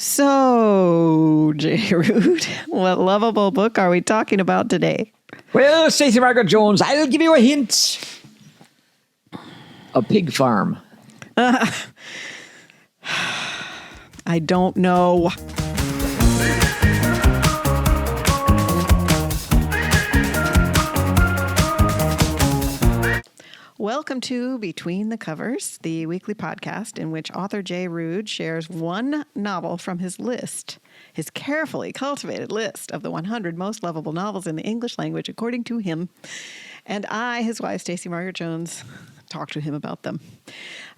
So, J. Ruud, what lovable book are we talking about today? Well, Stacey Margaret Jones, I'll give you a hint. A pig farm. I don't know. Welcome to Between the Covers, the weekly podcast in which author J. Ruud shares one novel from his list, his carefully cultivated list of the 100 most lovable novels in the English language, according to him. And I, his wife, Stacey Margaret Jones, talk to him about them.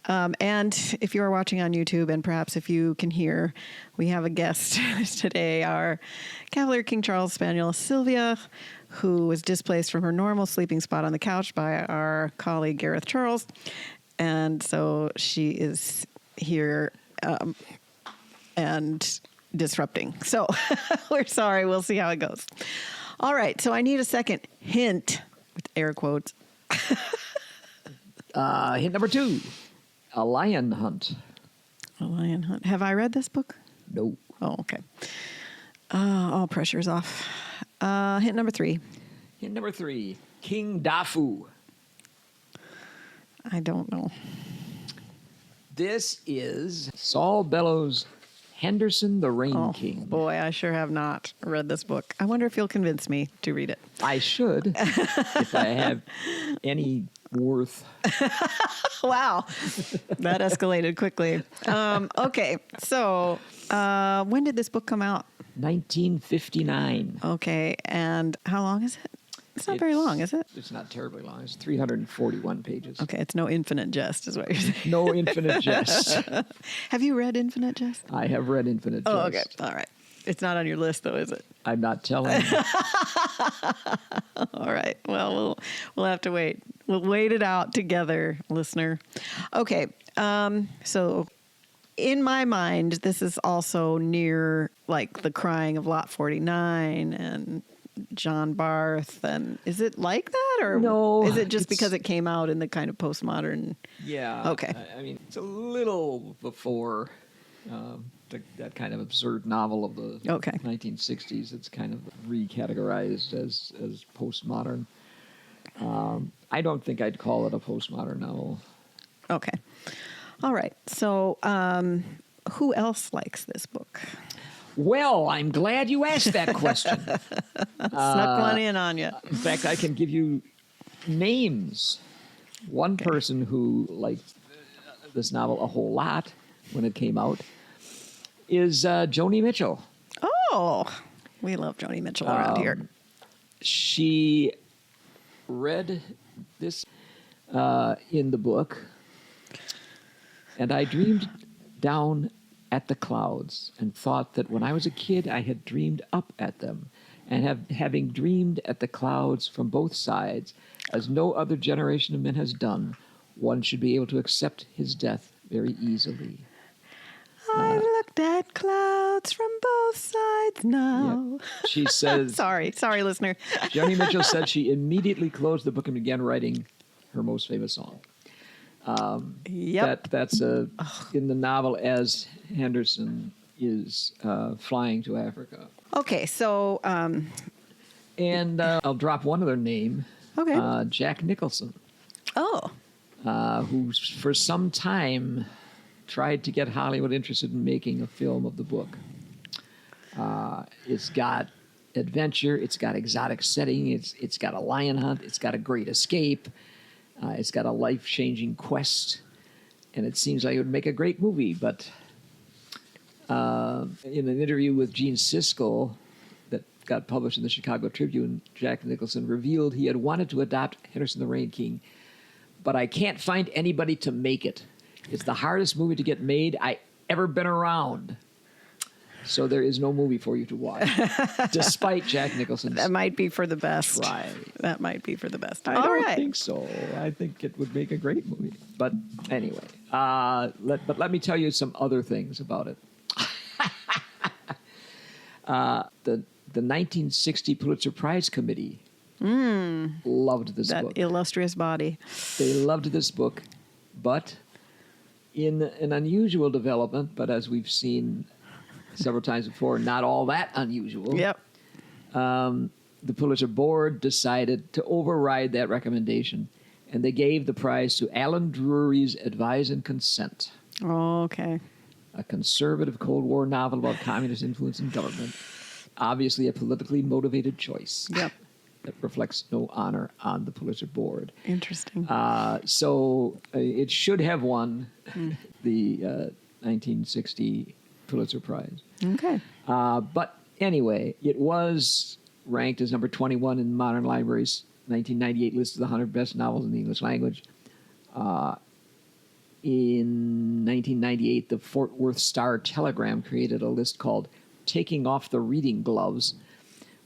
And if you are watching on YouTube, and perhaps if you can hear, we have a guest today, our Cavalier King Charles Spaniel, Sylvia, who was displaced from her normal sleeping spot on the couch by our colleague, Gareth Charles. And so she is here and disrupting. So we're sorry. We'll see how it goes. All right. So I need a second hint, with air quotes. Hint number 2, A Lion Hunt. A Lion Hunt. Have I read this book? No. Oh, okay. All pressure's off. Hint number 3. Hint number 3, King Dafu. I don't know. This is Saul Bellow's Henderson the Rain King. Boy, I sure have not read this book. I wonder if you'll convince me to read it. I should, if I have any worth. Wow. That escalated quickly. Okay, so when did this book come out? 1959. Okay, and how long is it? It's not very long, is it? It's not terribly long. It's 341 pages. Okay, it's no Infinite Jest, is what you're saying. No Infinite Jest. Have you read Infinite Jest? I have read Infinite Jest. Oh, okay. All right. It's not on your list, though, is it? I'm not telling you. All right. Well, we'll have to wait. We'll wait it out together, listener. Okay. So in my mind, this is also near like The Crying of Lot 49 and John Barth. And is it like that, or no? Is it just because it came out in the kind of postmodern? Yeah. Okay. I mean, it's a little before that kind of absurd novel of the 1960s. It's kind of recategorized as postmodern. I don't think I'd call it a postmodern novel. Okay. All right. So who else likes this book? Well, I'm glad you asked that question. Snuck one in on you. In fact, I can give you names. One person who liked this novel a whole lot when it came out is Joni Mitchell. Oh, we love Joni Mitchell around here. She read this in the book, and I dreamed down at the clouds and thought that when I was a kid, I had dreamed up at them. And having dreamed at the clouds from both sides, as no other generation of men has done, one should be able to accept his death very easily. I looked at clouds from both sides now. Yep. She says... Sorry, listener. Joni Mitchell said she immediately closed the book and began writing her most famous song. That's in the novel as Henderson is flying to Africa. Okay, so... And I'll drop one other name. Okay. Jack Nicholson. Oh. Who for some time tried to get Hollywood interested in making a film of the book. It's got adventure. It's got exotic setting. It's got a lion hunt. It's got a great escape. It's got a life-changing quest. And it seems like it would make a great movie. But in an interview with Gene Siskel that got published in the Chicago Tribune, Jack Nicholson revealed he had wanted to adopt Henderson the Rain King, but I can't find anybody to make it. It's the hardest movie to get made I ever been around. So there is no movie for you to watch, despite Jack Nicholson's That might be for the best. try. That might be for the best. I don't think so. I think it would make a great movie. But anyway, let me tell you some other things about it. The 1960 Pulitzer Prize Committee loved this book. That illustrious body. They loved this book, but in an unusual development, but as we've seen several times before, not all that unusual. Yep. The Pulitzer Board decided to override that recommendation, and they gave the prize to Alan Drury's Advise and Consent, Okay. a conservative Cold War novel about communist influence in government. Obviously a politically motivated choice. Yep. That reflects no honor on the Pulitzer Board. Interesting. So it should have won the 1960 Pulitzer Prize. Okay. But anyway, it was ranked as number 21 in Modern Library's 1998 list of the 100 best novels in the English language. In 1998, the Fort Worth Star-Telegram created a list called Taking Off the Reading Gloves,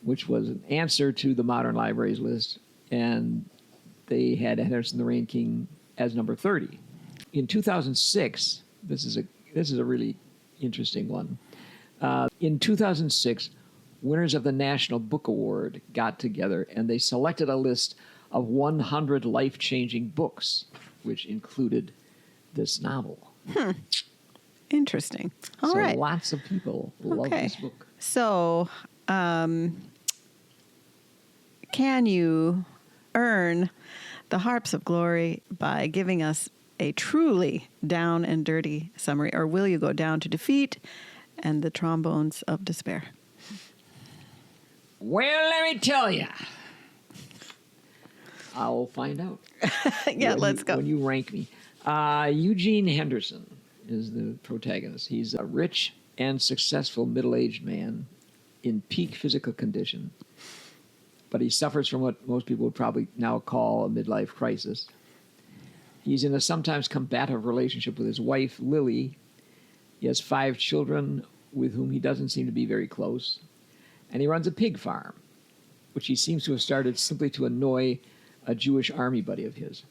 which was an answer to the Modern Library's list, and they had Henderson the Rain King as number 30. In 2006, this is a really interesting one. In 2006, winners of the National Book Award got together, and they selected a list of 100 life-changing books, which included this novel. Interesting. All right. So lots of people love this book. So, can you earn the Harps of Glory by giving us a truly down and dirty summary, or will you go down to defeat and the trombones of despair? Well, let me tell you. I'll find out. Yeah, let's go. When you rank me. Eugene Henderson is the protagonist. He's a rich and successful middle-aged man in peak physical condition, but he suffers from what most people would probably now call a midlife crisis. He's in a sometimes combative relationship with his wife, Lily. He has 5 children with whom he doesn't seem to be very close, and he runs a pig farm, which he seems to have started simply to annoy a Jewish army buddy of his.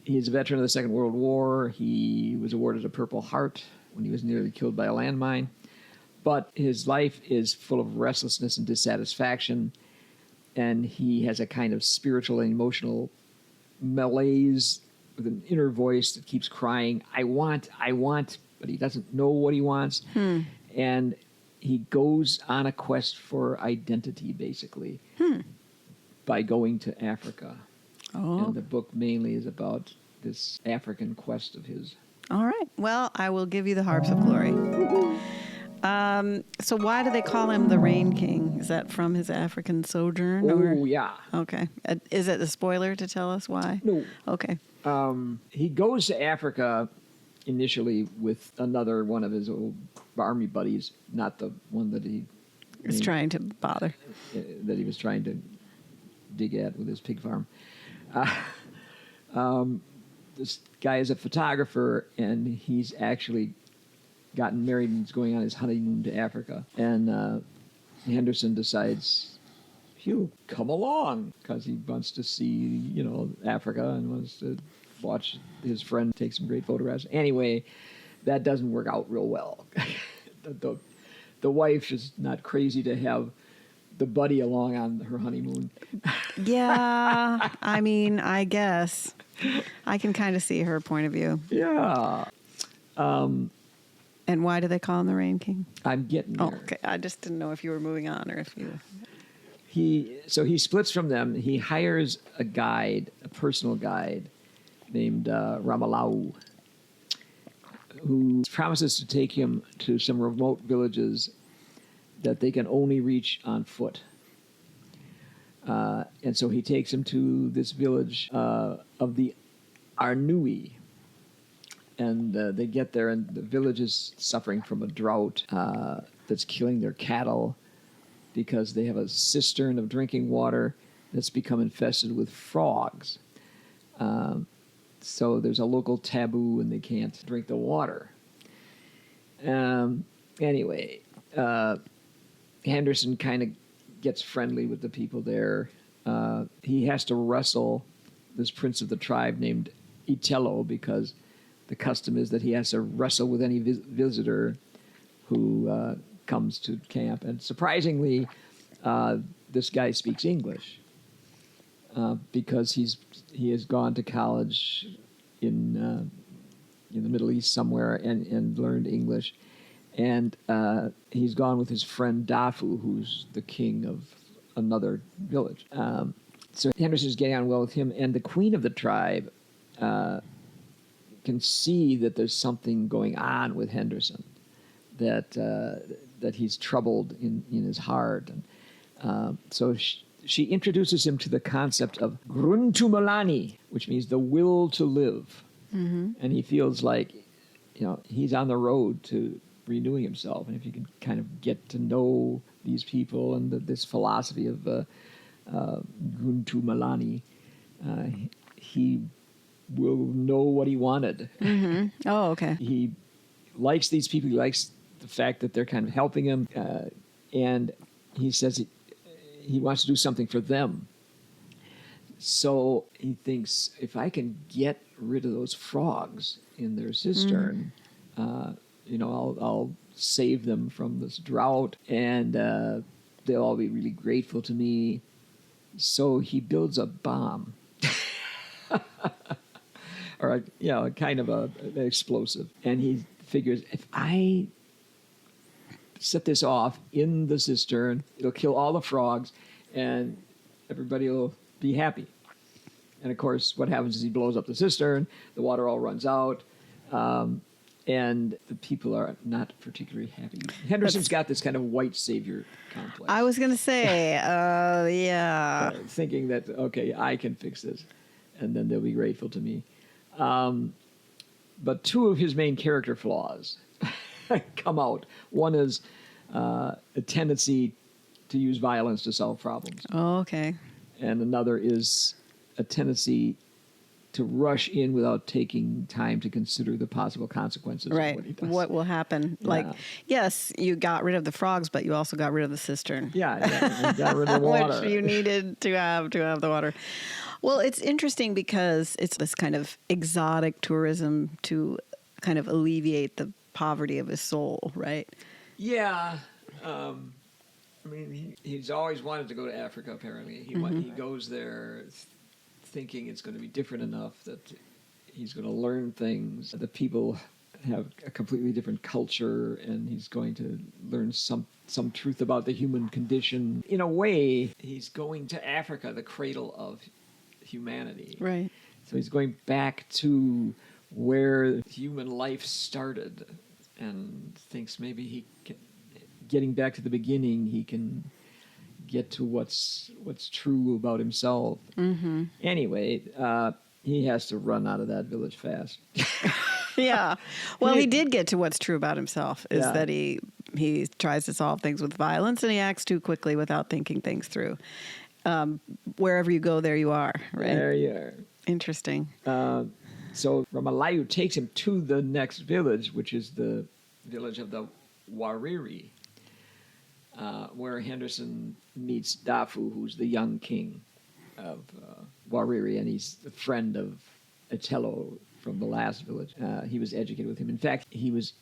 He's a veteran of the Second World War. He was awarded a Purple Heart when he was nearly killed by a landmine. But his life is full of restlessness and dissatisfaction, and he has a kind of spiritual and emotional malaise with an inner voice that keeps crying, I want, but he doesn't know what he wants. And he goes on a quest for identity, basically, by going to Africa. Oh. And the book mainly is about this African quest of his. All right. Well, I will give you the Harps of Glory. So why do they call him the Rain King? Is that from his African sojourn? Oh, yeah. Okay. Is it a spoiler to tell us why? No. Okay. He goes to Africa initially with another one of his old army buddies, not the one that he Is trying to bother. that he was trying to dig at with his pig farm. This guy is a photographer, and he's actually gotten married and is going on his honeymoon to Africa. And Henderson decides he'll come along because he wants to see, Africa and wants to watch his friend take some great photographs. Anyway, that doesn't work out real well. The wife is not crazy to have the buddy along on her honeymoon. Yeah, I mean, I guess I can kind of see her point of view. Yeah. And why do they call him the Rain King? I'm getting there. Oh, okay. I just didn't know if you were moving on or if you... So he splits from them. He hires a guide, a personal guide, named Ramalau, who promises to take him to some remote villages that they can only reach on foot. And so he takes him to this village of the Arnui. And they get there, and the village is suffering from a drought that's killing their cattle because they have a cistern of drinking water that's become infested with frogs. So there's a local taboo, and they can't drink the water. Anyway, Henderson kind of gets friendly with the people there. He has to wrestle this prince of the tribe named Itello because the custom is that he has to wrestle with any visitor who comes to camp. And surprisingly, this guy speaks English because he has gone to college in in the Middle East somewhere and learned English. And he's gone with his friend Dafu, who's the king of another village. So Henderson's getting on well with him, and the queen of the tribe can see that there's something going on with Henderson, that he's troubled in his heart. And so she introduces him to the concept of gruntumalani, which means the will to live. Mm-hmm. And he feels like, he's on the road to renewing himself. And if you can kind of get to know these people and this philosophy of gruntumalani, he will know what he wanted. Mm-hmm. Oh, okay. He likes these people. He likes the fact that they're kind of helping him. And he says he wants to do something for them. So he thinks, if I can get rid of those frogs in their cistern, I'll save them from this drought, and they'll all be really grateful to me. So he builds a bomb. Or kind of an explosive. And he figures, if I set this off in the cistern, it'll kill all the frogs, and everybody will be happy. And of course, what happens is he blows up the cistern, the water all runs out, and the people are not particularly happy. Henderson's got this kind of white savior complex. I was going to say, yeah. Thinking that, okay, I can fix this, and then they'll be grateful to me. But two of his main character flaws come out. One is a tendency to use violence to solve problems. Oh, okay. And another is a tendency to rush in without taking time to consider the possible consequences right. of what he does. What will happen? Yeah. Like, yes, you got rid of the frogs, but you also got rid of the cistern. Yeah, you got rid of the water. Which you needed to have the water. Well, it's interesting because it's this kind of exotic tourism to kind of alleviate the poverty of his soul, right? Yeah. He's always wanted to go to Africa, apparently. He goes there thinking it's going to be different enough that he's going to learn things. The people have a completely different culture, and he's going to learn some truth about the human condition. In a way, he's going to Africa, the cradle of humanity. Right. So he's going back to where human life started, and thinks maybe he can, getting back to the beginning, he can get to what's true about himself. Mm-hmm. Anyway, he has to run out of that village fast. Yeah. Well, he did get to what's true about himself, is that he tries to solve things with violence, and he acts too quickly without thinking things through. Wherever you go, there you are, right? There you are. Interesting. So Ramalayu takes him to the next village, which is the village of the Wariri, where Henderson meets Dafu, who's the young king of Wariri, and he's the friend of Atello from the last village. He was educated with him. In fact, he was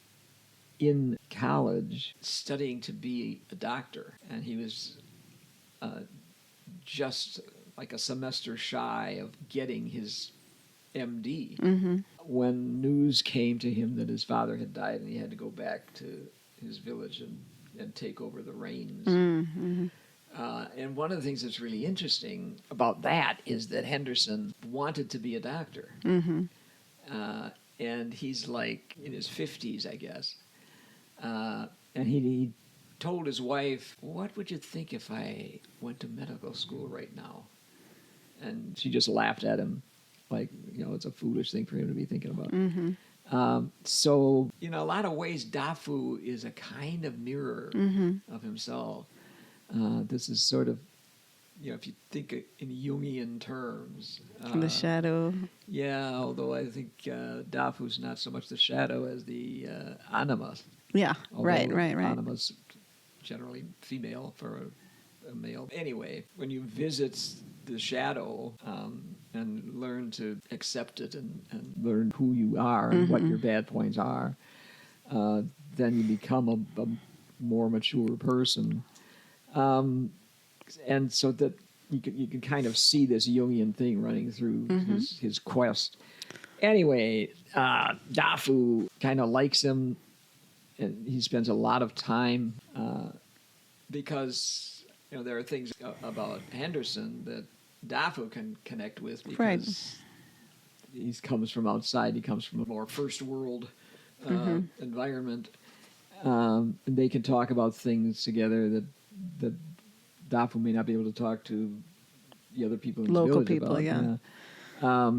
in college studying to be a doctor, and he was just like a semester shy of getting his MD when news came to him that his father had died, and he had to go back to his village and take over the reins. Mm-hmm. And one of the things that's really interesting about that is that Henderson wanted to be a doctor. Mm-hmm. And he's like in his 50s, I guess. And he told his wife, "What would you think if I went to medical school right now?" And she just laughed at him, like, it's a foolish thing for him to be thinking about. Mm-hmm. So, in a lot of ways, Dafu is a kind of mirror of himself. This is sort of, if you think in Jungian terms. The shadow. Yeah, although I think Dafu's not so much the shadow as the anima. Yeah, right. Anima's generally female for a male. Anyway, when you visit the shadow and learn to accept it and learn who you are and what your bad points are, then you become a more mature person. And so that you can kind of see this Jungian thing running through his quest. Anyway, Dafu kind of likes him, and he spends a lot of time because there are things about Henderson that Dafu can connect with because Right. he comes from outside. He comes from a more first world environment. And they can talk about things together that Dafu may not be able to talk to the other people in his Local village people, about. yeah.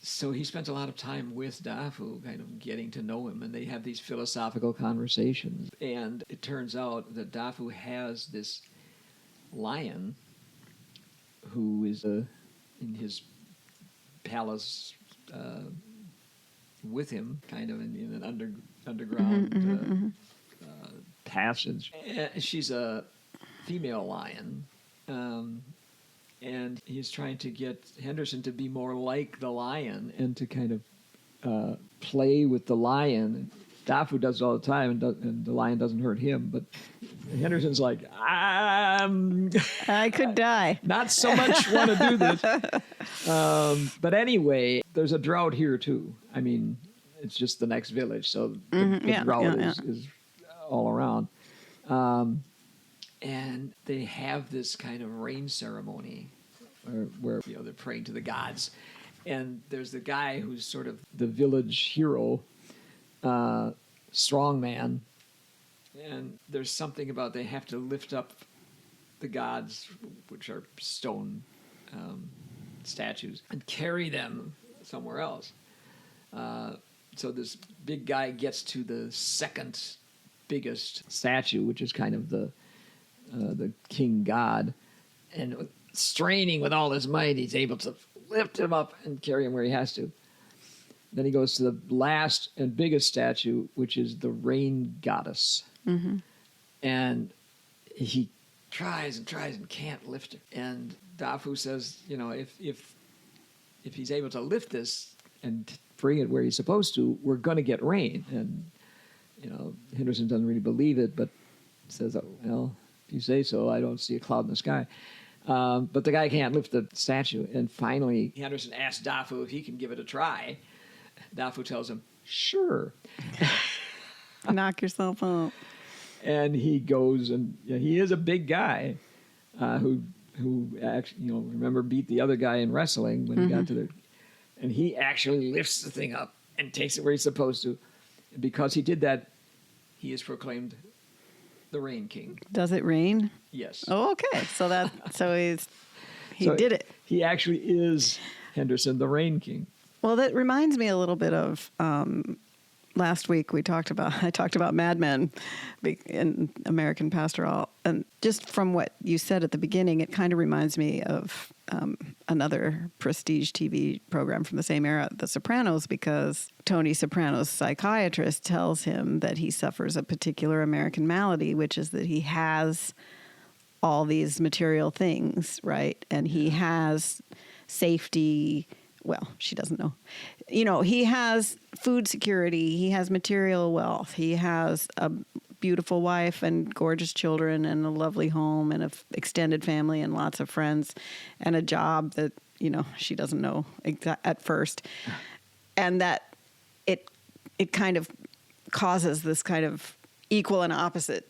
So he spends a lot of time with Dafu, kind of getting to know him, and they have these philosophical conversations. And it turns out that Dafu has this lion who is in his palace with him, kind of in an underground passage. She's a female lion. And he's trying to get Henderson to be more like the lion and to kind of play with the lion. Dafu does it all the time, and the lion doesn't hurt him. But Henderson's like, I could die. not so much want to do this. But anyway, there's a drought here, too. I mean, it's just the next village, so the drought is all around. And they have this kind of rain ceremony where they're praying to the gods. And there's the guy who's sort of the village hero, strong man. And there's something about they have to lift up the gods, which are stone statues, and carry them somewhere else. So this big guy gets to the second biggest statue, which is kind of the king god, and straining with all his might, he's able to lift him up and carry him where he has to. Then he goes to the last and biggest statue, which is the rain goddess. Mm-hmm. And he tries and can't lift it. And Dafu says, if he's able to lift this and bring it where he's supposed to, we're going to get rain. And, Henderson doesn't really believe it, but says, oh, well, if you say so, I don't see a cloud in the sky. But the guy can't lift the statue. And finally, Henderson asks Dafu if he can give it a try. Dafu tells him, sure. Knock yourself out. And he goes, and he is a big guy who actually, remember, beat the other guy in wrestling when he got to and he actually lifts the thing up and takes it where he's supposed to. And because he did that, he is proclaimed the Rain King. Does it rain? Yes. Oh, okay. So he did it. He actually is Henderson the Rain King. Well, that reminds me a little bit of last week I talked about Mad Men in American Pastoral, and just from what you said at the beginning, it kind of reminds me of another prestige TV program from the same era, The Sopranos, because Tony Soprano's psychiatrist tells him that he suffers a particular American malady, which is that he has all these material things, right? And he has safety. Well, she doesn't know. He has food security. He has material wealth. He has a beautiful wife and gorgeous children and a lovely home and an extended family and lots of friends and a job that, she doesn't know at first. And that it kind of causes this kind of equal and opposite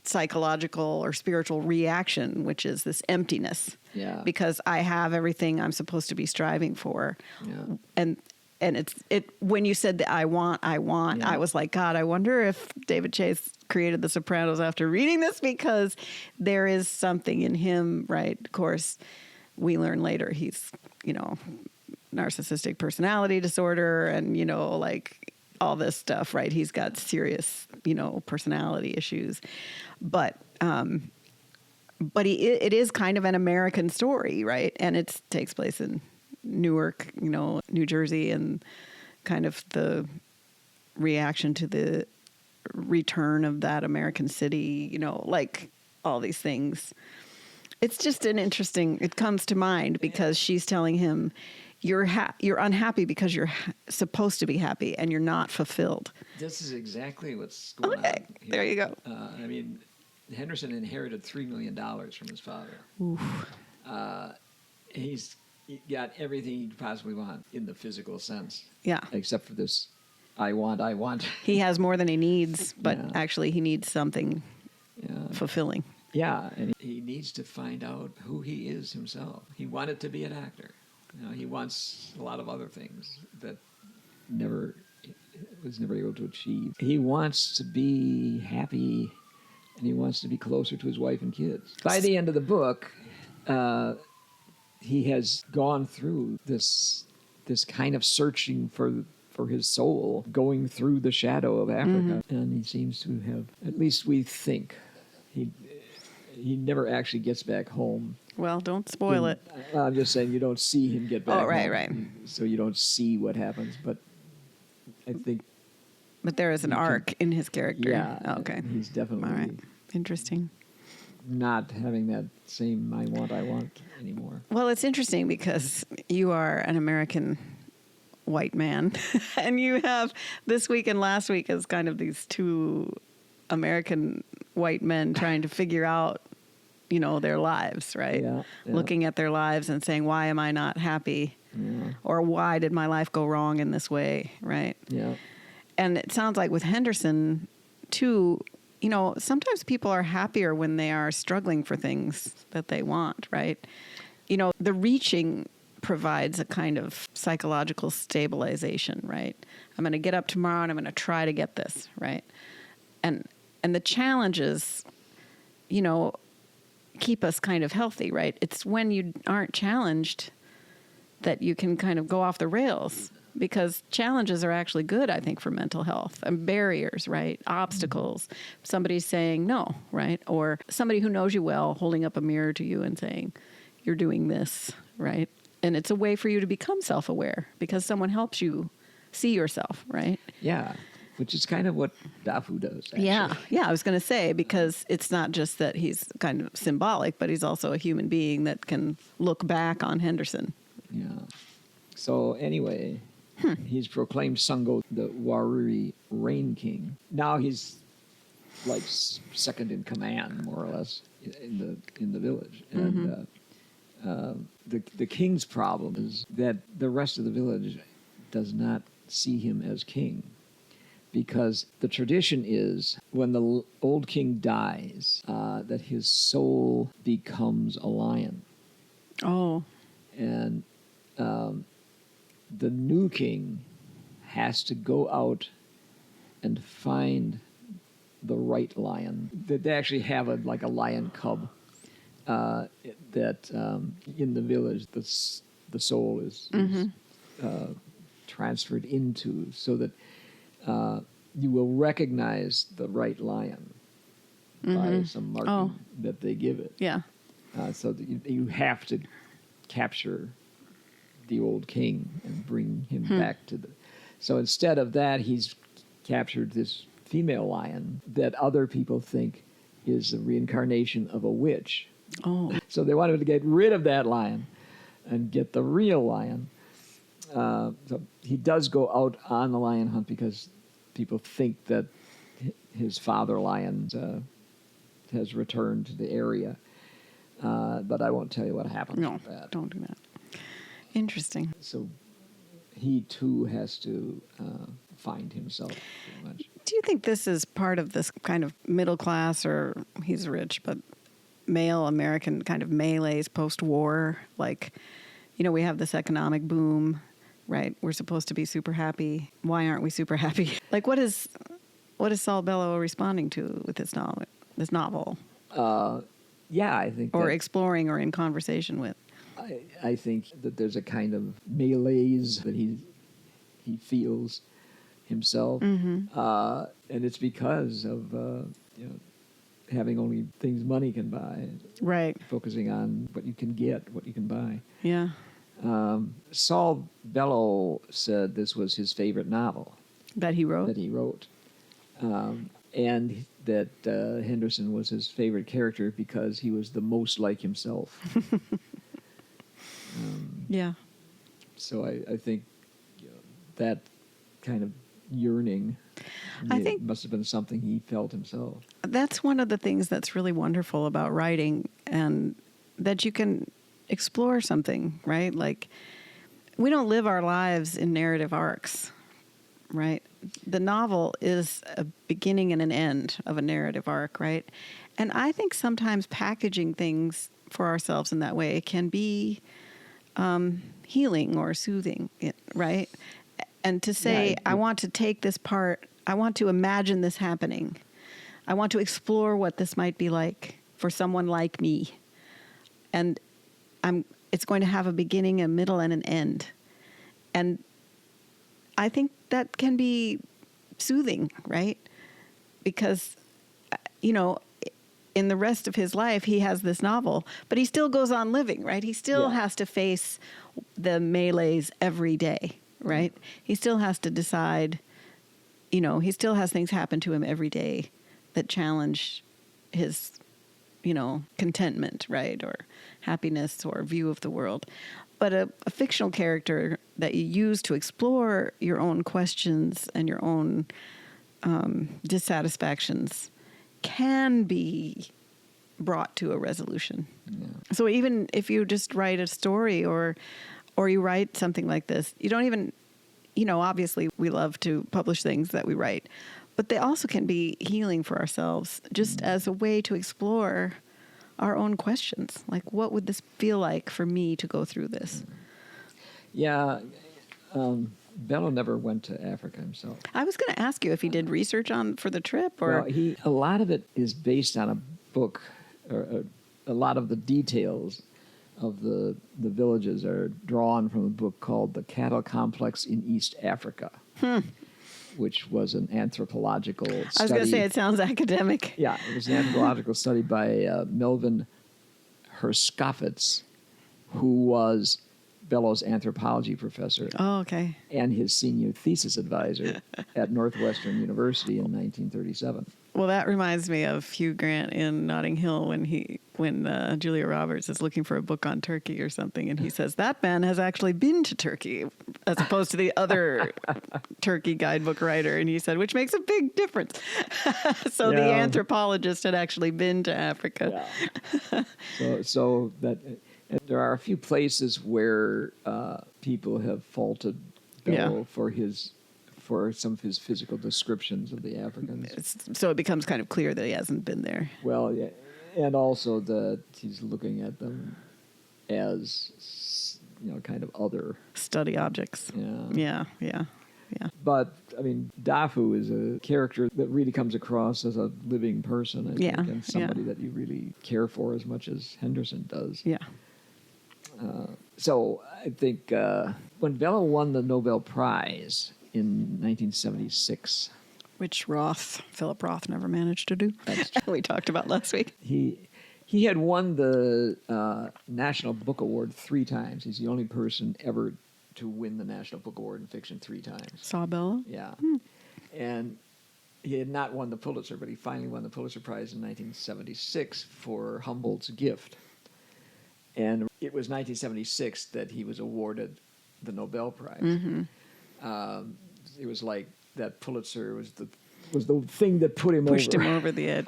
psychological or spiritual reaction, which is this emptiness. Yeah. Because I have everything I'm supposed to be striving for. Yeah. And it when you said that I want, yeah. I was like, God, I wonder if David Chase created The Sopranos after reading this, because there is something in him, right? Of course, we learn later he's, narcissistic personality disorder and, like all this stuff, right? He's got serious, personality issues. But it is kind of an American story, right? And it takes place in Newark, New Jersey, and kind of the reaction to the return of that American city, like all these things. It's just it comes to mind because she's telling him, you're unhappy because you're supposed to be happy and you're not fulfilled. This is exactly what's going on. Okay, there you go. Henderson inherited $3 million from his father. Oof. He's he got everything he could possibly want in the physical sense. Yeah. Except for this, I want. He has more than he needs, but Yeah. actually he needs something Yeah. fulfilling. Yeah, and he needs to find out who he is himself. He wanted to be an actor. He wants a lot of other things that was never able to achieve. He wants to be happy, and he wants to be closer to his wife and kids. By the end of the book, he has gone through this kind of searching for his soul, going through the shadow of Africa, and he seems to have, at least we think, he never actually gets back home. Well, don't spoil it. I'm just saying you don't see him get back home. Right. So you don't see what happens, but I think... But there is an arc in his character. Yeah. Oh, okay. He's definitely... All right. Interesting. Not having that same I want anymore. Well, it's interesting because you are an American white man, and you have this week and last week as kind of these two American white men trying to figure out, their lives, right? Yeah. Looking at their lives and saying, why am I not happy? Yeah. Or why did my life go wrong in this way, right? Yeah. And it sounds like with Henderson, too, sometimes people are happier when they are struggling for things that they want, right? The reaching provides a kind of psychological stabilization, right? I'm going to get up tomorrow and I'm going to try to get this, right? And the challenges, keep us kind of healthy, right? It's when you aren't challenged that you can kind of go off the rails, because challenges are actually good, I think, for mental health, and barriers, right? Obstacles. Somebody saying no, right? Or somebody who knows you well holding up a mirror to you and saying, you're doing this, right? And it's a way for you to become self-aware because someone helps you see yourself, right? Yeah. Which is kind of what Dafu does, actually. Yeah, I was going to say, because it's not just that he's kind of symbolic, but he's also a human being that can look back on Henderson. Yeah. So anyway, he's proclaimed Sungo the Waruri Rain King. Now he's like second in command, more or less, in the village. And the king's problem is that the rest of the village does not see him as king. Because the tradition is when the old king dies, that his soul becomes a lion. Oh. And the new king has to go out and find the right lion. They actually have a lion cub that in the village the soul is transferred into, so that you will recognize the right lion by some marking that they give it. Yeah. So that you have to capture the old king and bring him back to the... So instead of that, he's captured this female lion that other people think is the reincarnation of a witch. Oh. So they wanted to get rid of that lion and get the real lion. So he does go out on the lion hunt because people think that his father lion has returned to the area. But I won't tell you what happens with that. No, don't do that. Interesting. So he too has to find himself, pretty much. Do you think this is part of this kind of middle class, or he's rich, but male American kind of melees post-war? Like, we have this economic boom, right? We're supposed to be super happy. Why aren't we super happy? Like, what is Saul Bellow responding to with this novel? Yeah, I think... Or exploring or in conversation with? I think that there's a kind of malaise that he feels himself. And it's because of having only things money can buy. Right. Focusing on what you can get, what you can buy. Yeah. Saul Bellow said this was his favorite novel. That he wrote? That he wrote. And that Henderson was his favorite character because he was the most like himself. Yeah. So I think that kind of yearning must have been something he felt himself. That's one of the things that's really wonderful about writing, and that you can explore something, right? Like, we don't live our lives in narrative arcs, right? The novel is a beginning and an end of a narrative arc, right? And I think sometimes packaging things for ourselves in that way can be healing or soothing, right? And to say, I want to take this part, I want to imagine this happening. I want to explore what this might be like for someone like me. And it's going to have a beginning, a middle, and an end. And I think that can be soothing, right? Because, in the rest of his life, he has this novel, but he still goes on living, right? He still has to face the melees every day, right? He still has to decide, he still has things happen to him every day that challenge his, contentment, right? Or happiness or view of the world. But a fictional character that you use to explore your own questions and your own dissatisfactions can be brought to a resolution. Yeah. So even if you just write a story or you write something like this, you don't even, obviously we love to publish things that we write, but they also can be healing for ourselves just as a way to explore our own questions. Like, what would this feel like for me to go through this? Yeah. Bellow never went to Africa himself. I was going to ask you if he did research for the trip, or well, a lot of it is based on a book, or a lot of the details of the villages are drawn from a book called "The Cattle Complex in East Africa," which was an anthropological study. I was going to say it sounds academic. Yeah, it was an anthropological study by Melvin Herskowitz, who was Bellow's anthropology professor. Oh, okay. And his senior thesis advisor at Northwestern University in 1937. Well, that reminds me of Hugh Grant in Notting Hill when Julia Roberts is looking for a book on Turkey or something, and he says that man has actually been to Turkey, as opposed to the other Turkey guidebook writer, and he said, which makes a big difference. So the anthropologist had actually been to Africa. Yeah. So that. And there are a few places where people have faulted Bellow for some of his physical descriptions of the Africans. So it becomes kind of clear that he hasn't been there. Well, yeah, and also that he's looking at them as kind of other study objects. Yeah. But I mean, Dafu is a character that really comes across as a living person, I think, and somebody that you really care for as much as Henderson does. Yeah. So I think when Bellow won the Nobel Prize in 1976, which Philip Roth never managed to do, we talked about last week. He had won the National Book Award 3 times. He's the only person ever to win the National Book Award in fiction 3 times. Saul Bellow? Yeah. And he had not won the Pulitzer, but he finally won the Pulitzer Prize in 1976 for Humboldt's Gift. And it was 1976 that he was awarded the Nobel Prize. Mm-hmm. It was like that Pulitzer was the thing that pushed him over the edge.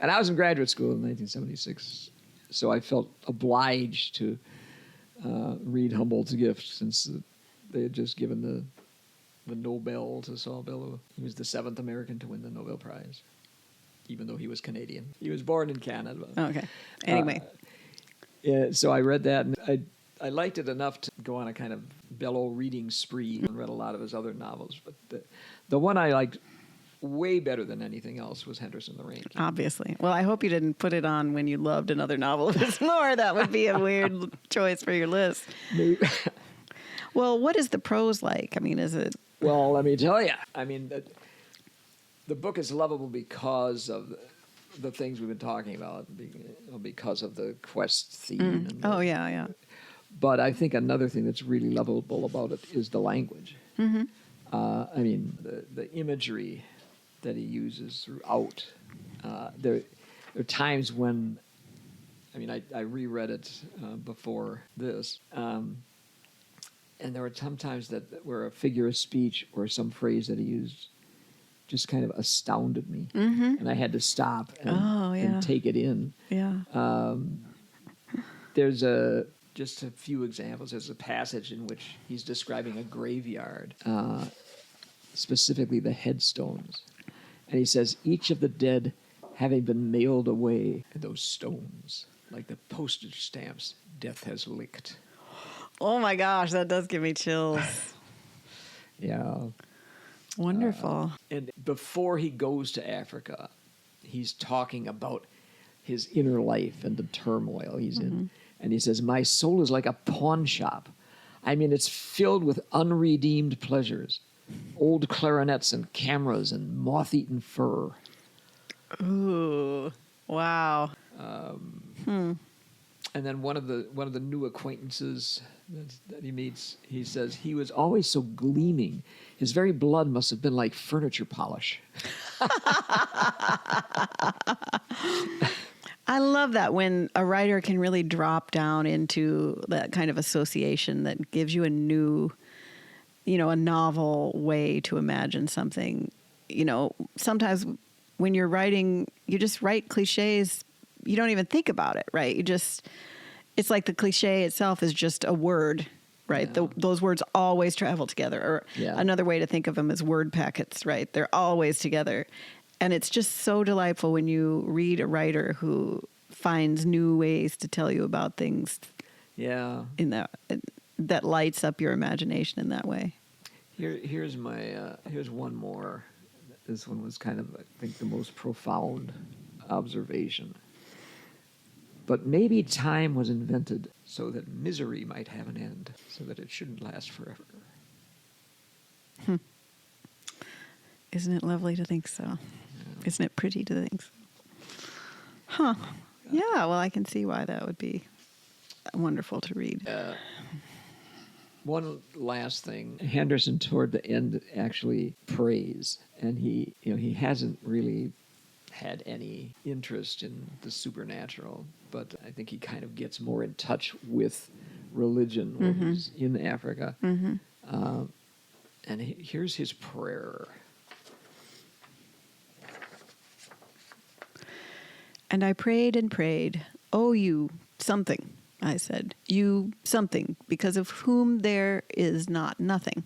And I was in graduate school in 1976, so I felt obliged to read Humboldt's Gift, since they had just given the Nobel to Saul Bellow. He was the 7th American to win the Nobel Prize, even though he was Canadian. He was born in Canada. Okay. Anyway. Yeah, so I read that, and I liked it enough to go on a kind of Bellow reading spree and read a lot of his other novels. But the one I liked way better than anything else was Henderson the Rain King. Obviously. Well, I hope you didn't put it on when you loved another novel of his more. That would be a weird choice for your list. Maybe. Well, what is the prose like? I mean, is it... Well, let me tell you. I mean, the book is lovable because of the things we've been talking about, because of the quest theme. Yeah. But I think another thing that's really lovable about it is the language. Mm-hmm. I mean, the imagery that he uses throughout. There are times when, I mean, I reread it before this, and there were some times where a figure of speech or some phrase that he used just kind of astounded me, and I had to stop and take it in. Yeah. There's just a few examples. There's a passage in which he's describing a graveyard, specifically the headstones. And he says, each of the dead having been nailed away, and those stones, like the postage stamps, death has licked. Oh my gosh, that does give me chills. Yeah. Wonderful. And before he goes to Africa, he's talking about his inner life and the turmoil he's in. And he says, my soul is like a pawn shop. I mean, it's filled with unredeemed pleasures, old clarinets and cameras and moth-eaten fur. Ooh, wow. And then one of the new acquaintances that he meets, he says, he was always so gleaming. His very blood must have been like furniture polish. I love that when a writer can really drop down into that kind of association that gives you a new, a novel way to imagine something. Sometimes when you're writing, you just write cliches. You don't even think about it, right? It's like the cliche itself is just a word, right? Yeah. Those words always travel together. Or another way to think of them is word packets, right? They're always together. And it's just so delightful when you read a writer who finds new ways to tell you about things. Yeah. That lights up your imagination in that way. Here's one more. This one was kind of, I think, the most profound observation. But maybe time was invented so that misery might have an end, so that it shouldn't last forever. Isn't it lovely to think so? Yeah. Isn't it pretty to think so? Huh. Yeah, well, I can see why that would be wonderful to read. One last thing. Henderson, toward the end, actually prays. And he hasn't really had any interest in the supernatural, but I think he kind of gets more in touch with religion when he's in Africa. And here's his prayer. And I prayed and prayed, "Oh, you something," I said, "you something, because of whom there is not nothing.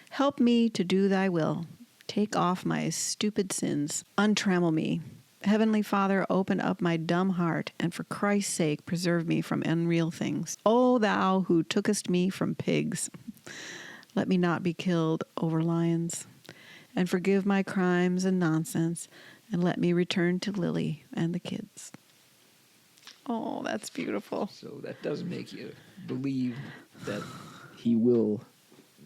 Help me to do thy will. Take off my stupid sins. Untrammel me. Heavenly Father, open up my dumb heart, and for Christ's sake, preserve me from unreal things. O thou who tookest me from pigs, let me not be killed over lions, and forgive my crimes and nonsense, and let me return to Lily and the kids." Oh, that's beautiful. So that does make you believe that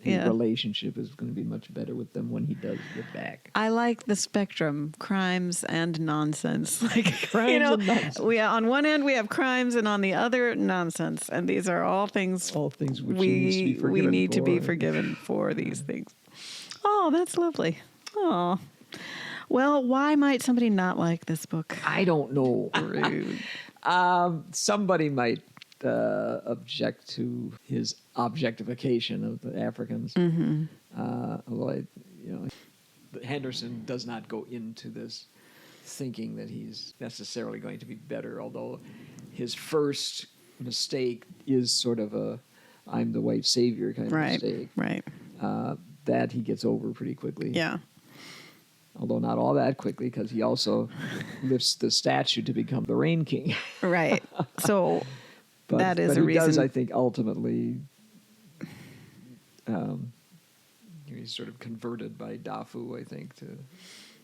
his relationship is going to be much better with them when he does get back. I like the spectrum, crimes and nonsense. And nonsense. On one end we have crimes, and on the other, nonsense. And these are all things which we need to be forgiven for these things. Oh, that's lovely. Oh. Well, why might somebody not like this book? I don't know. Rude. Somebody might object to his objectification of the Africans. Although Henderson does not go into this thinking that he's necessarily going to be better, although his first mistake is sort of a I'm the white savior kind of mistake. Right. That he gets over pretty quickly. Yeah. Although not all that quickly, because he also lifts the statue to become the Rain King. Right. So that is a reason. But he does, I think, ultimately, he's sort of converted by Dafu, I think, to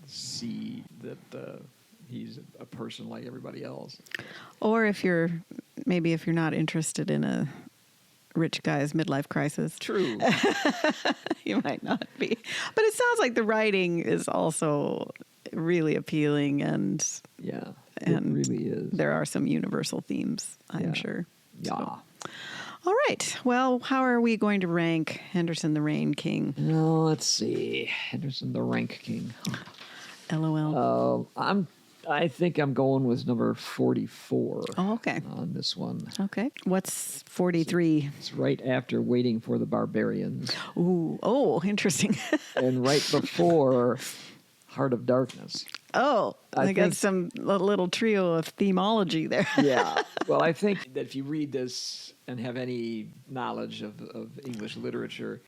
see that he's a person like everybody else. Or if you're not interested in a rich guy's midlife crisis. True. You might not be. But it sounds like the writing is also really appealing, and it really is. There are some universal themes, I'm sure. Yeah. So. All right. Well, how are we going to rank Henderson the Rain King? Oh, let's see. Henderson the Rain King. LOL. I think I'm going with number 44. Oh, okay. On this one. Okay. What's 43? It's right after Waiting for the Barbarians. Ooh. Oh, interesting. And right before Heart of Darkness. Oh, I got a little trio of themology there. Yeah. Well, I think that if you read this and have any knowledge of English literature,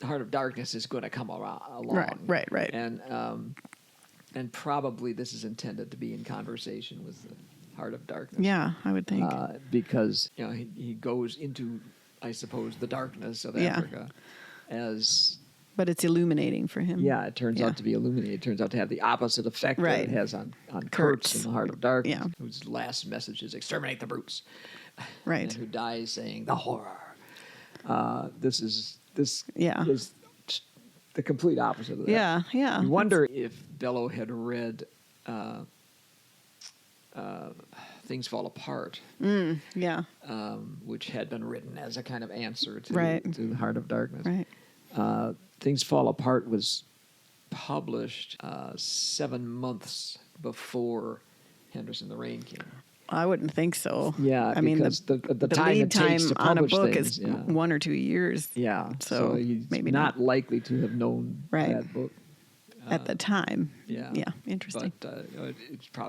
Heart of Darkness is going to come along. Right. And probably this is intended to be in conversation with the Heart of Darkness. Yeah, I would think. Because he goes into, I suppose, the darkness of Africa as. But it's illuminating for him. Yeah, it turns out to be illuminating. It turns out to have the opposite effect that it has on Kurtz in the Heart of Darkness, whose last message is exterminate the brutes. Right. And who dies saying the horror. This is the complete opposite of that. Yeah. You wonder if Bellow had read Things Fall Apart, which had been written as a kind of answer to the Heart of Darkness. Right. Things Fall Apart was published 7 months before Henderson the Rain King. I wouldn't think so. Yeah, I mean, the time lead it takes to on a publish book things, is 1 or 2 years. Yeah, so he's maybe not likely to have known that book at the time. Yeah, interesting. But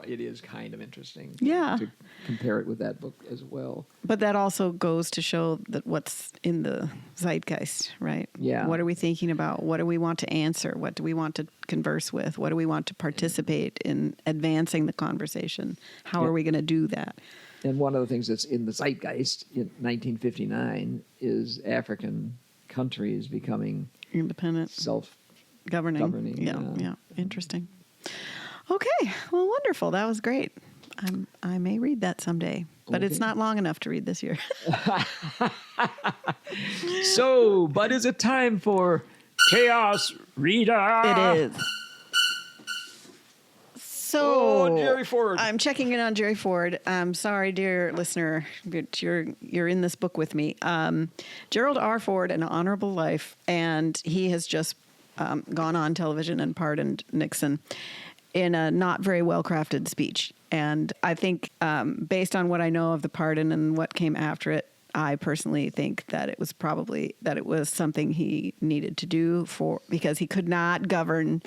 it is kind of interesting. Yeah. To compare it with that book as well. But that also goes to show that what's in the zeitgeist, right? Yeah. What are we thinking about? What do we want to answer? What do we want to converse with? What do we want to participate in advancing the conversation? How are we going to do that? And one of the things that's in the zeitgeist in 1959 is African countries becoming independent, self-governing. Yeah. Interesting. Okay. Well, wonderful. That was great. I may read that someday, but it's not long enough to read this year. But is it time for Chaos Reader? It is. So, Jerry Ford. I'm checking in on Jerry Ford. I'm sorry, dear listener, but you're in this book with me. Gerald R. Ford, An Honorable Life, and he has just gone on television and pardoned Nixon in a not very well-crafted speech. And I think based on what I know of the pardon and what came after it, I personally think that it was something he needed to do because he could not govern.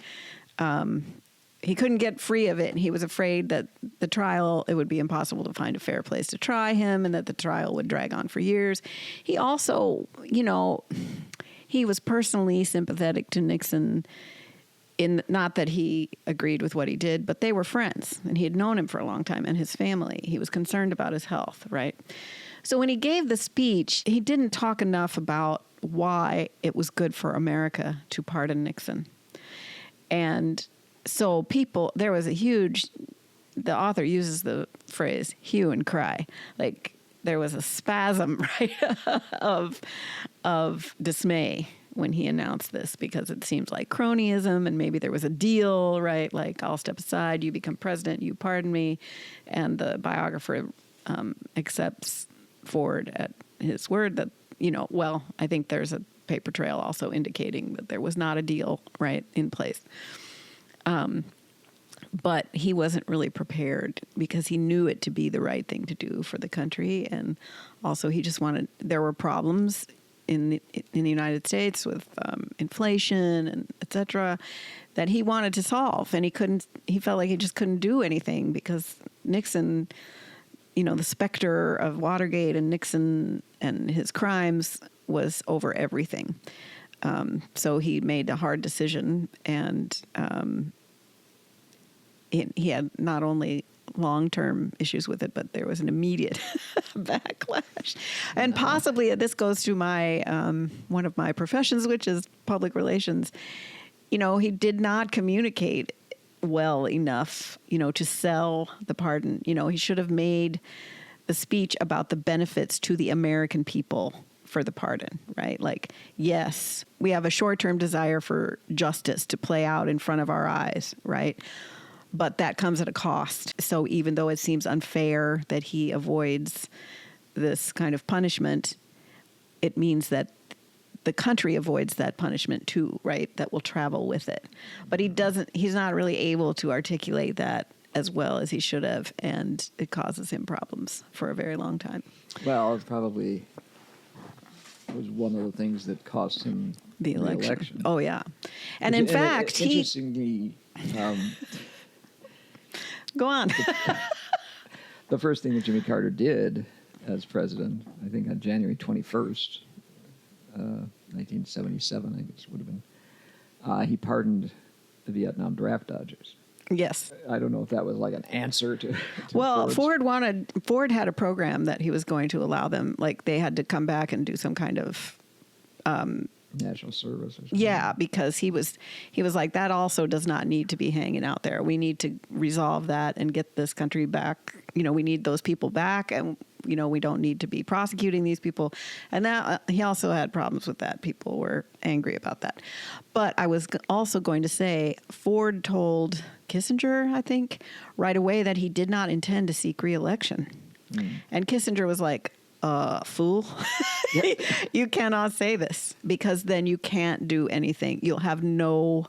He couldn't get free of it. And he was afraid that the trial, it would be impossible to find a fair place to try him and that the trial would drag on for years. He also, he was personally sympathetic to Nixon not that he agreed with what he did, but they were friends and he had known him for a long time and his family. He was concerned about his health, right? So when he gave the speech, he didn't talk enough about why it was good for America to pardon Nixon. And so there was the author uses the phrase hue and cry. Like there was a spasm, right, of dismay when he announced this because it seems like cronyism and maybe there was a deal, right? Like I'll step aside, you become president, you pardon me. And the biographer accepts Ford at his word that, I think there's a paper trail also indicating that there was not a deal, right, in place. But he wasn't really prepared because he knew it to be the right thing to do for the country. And also there were problems in the United States with inflation and et cetera that he wanted to solve. And he felt like he just couldn't do anything because Nixon, the specter of Watergate and Nixon and his crimes was over everything. So he made a hard decision and he had not only long-term issues with it, but there was an immediate backlash. And possibly this goes to my one of my professions, which is public relations. He did not communicate well enough, to sell the pardon. He should have made the speech about the benefits to the American people for the pardon, right? Like, yes, we have a short-term desire for justice to play out in front of our eyes, right? But that comes at a cost. So even though it seems unfair that he avoids this kind of punishment, it means that the country avoids that punishment too, right? That will travel with it. But he's not really able to articulate that as well as he should have, and it causes him problems for a very long time. Well, it probably was one of the things that cost him the election. Oh, yeah. And in fact, interestingly, go on. the first thing that Jimmy Carter did as president, I think on January 21st, 1977, I guess would have been, he pardoned the Vietnam draft dodgers. Yes. I don't know if that was like an answer to Well, Ford's- Ford had a program that he was going to allow them, like they had to come back and do some kind of national service or something. yeah, because he was like, that also does not need to be hanging out there. We need to resolve that and get this country back. You know, we need those people back, and you know, we don't need to be prosecuting these people. And that he also had problems with that. People were angry about that. But I was also going to say, Ford told Kissinger, I think, right away that he did not intend to seek re-election. And Kissinger was like, fool, you cannot say this, because then you can't do anything. You'll have no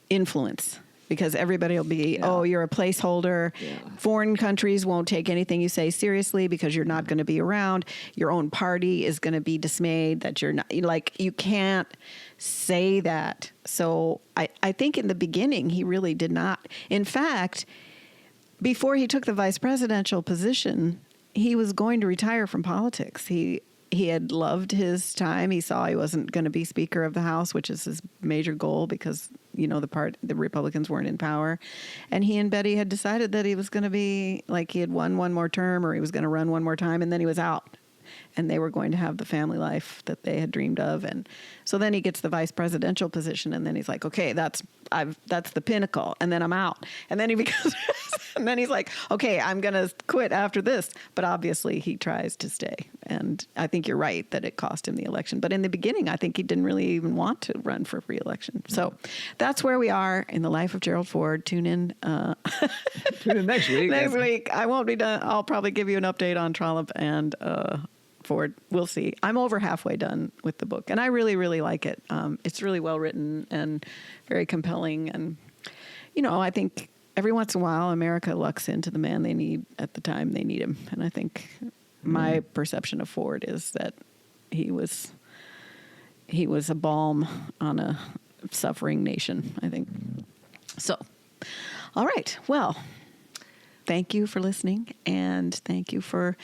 influence, because everybody will be, oh, you're a placeholder. Yeah. Foreign countries won't take anything you say seriously because you're not going to be around. Your own party is going to be dismayed that you're not, like, you can't say that. So I think in the beginning, he really did not. In fact, before he took the vice presidential position, he was going to retire from politics. He had loved his time. He saw he wasn't going to be Speaker of the House, which is his major goal, because, you know, the Republicans weren't in power. And he and Betty had decided that he was going to be, like, he had won one more term, or he was going to run one more time, and then he was out. And they were going to have the family life that they had dreamed of. And so then he gets the vice presidential position, and then he's like, okay, that's the pinnacle, and then I'm out. And then he becomes, and then he's like, okay, I'm going to quit after this. But obviously he tries to stay. And I think you're right that it cost him the election. But in the beginning, I think he didn't really even want to run for re-election. So that's where we are in the life of Gerald Ford. Tune in. Tune in next week. Next week. I won't be done. I'll probably give you an update on Trollope and Ford. We'll see. I'm over halfway done with the book, and I really, really like it. It's really well written and very compelling. And, you know, I think every once in a while, America lucks into the man they need at the time they need him. And I think my perception of Ford is that he was a balm on a suffering nation, I think. So, all right. Well, thank you for listening, and thank you for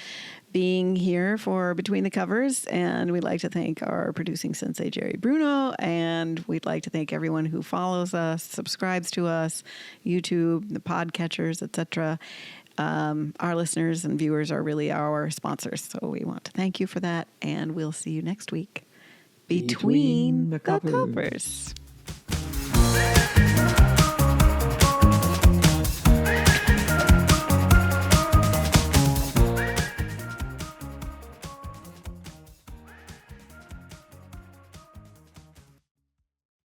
being here for Between the Covers. And we'd like to thank our producing sensei, Jerry Bruno, and we'd like to thank everyone who follows us, subscribes to us, YouTube, the podcatchers, etc. Our listeners and viewers are really our sponsors, so we want to thank you for that, and we'll see you next week. Between the Covers.